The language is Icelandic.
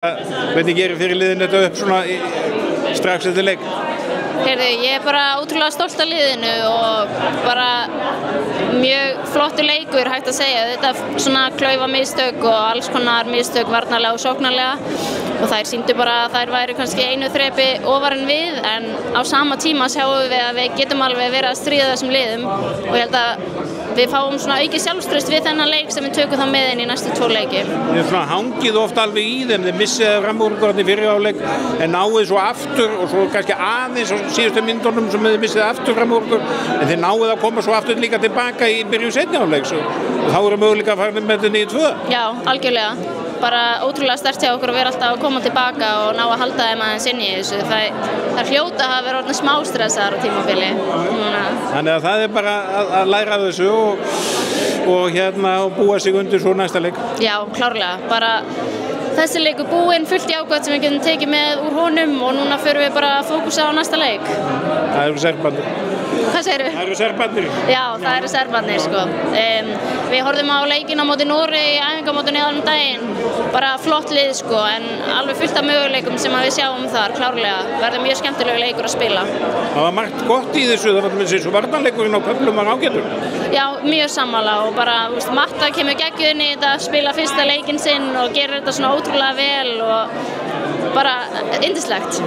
Hvernig gerir fyrir liðin þetta upp svona strax eftir leik? Heyrðu, ég bara ótrúlega stolt af liðinu og bara mjög flottur leikur, hægt að segja. Þetta svona klaufa mistök og alls konar mistök varnarlega og sóknarlega og þær sýndu bara að þær væru kannski einu þrepi ofar en við, en á sama tíma sjáum við að við getum alveg verið að stríða þessum liðum og ég held að við fáum svona aukið sjálfstraust við þennan leik sem við tökum þá með inn í næstu 2 leiki. Þið er svona hangið oft alveg í þeim, þið missið framúrgarnir fyrir áleik en náið svo aftur og svo kannski aðeins á síðustu myndunum sem þið missið aftur framúrgar en þið náið að koma svo aftur líka tilbaka í byrjun seinni áleiks og þá eru möguleika að fara með þetta 9-2. Já, algjörlega. Bara ótrúlega sterkt hjá okkur að vera alltaf að koma tilbaka og ná að halda þeim aðeins inn í þessu. Það er hljóta að hafa verið orðin smá stressaðar á tímabili. Þannig að það er bara að læra af þessu og búa sig undir svo næsta leik. Já, klárlega. Bara þessi leikur búinn, fullt jákvætt sem við getum tekið með úr honum og núna förum við bara að fókusa á næsta leik. Það eru Serbarnir. Hvað segirðu? Það eru Serbarnir. Já, það eru Serbarnir sko. Við horfðum á leikinn á móti Noregi í æfingamótinu áðan daginn. Bara flott lið sko, en alveg fullt af möguleikum sem við sjáum þar, klárlega. Verður mjög skemmtilegur leikur að spila. Það var margt gott í þessu, það var með þessu varnarleikurinn á köflum var ágætur. Já, mjög sammála og bara, Marta kemur geggjuð inn í þetta, spila fyrsta leikinn sinn og gerir þetta svona ótrúlega vel og bara yndislegt.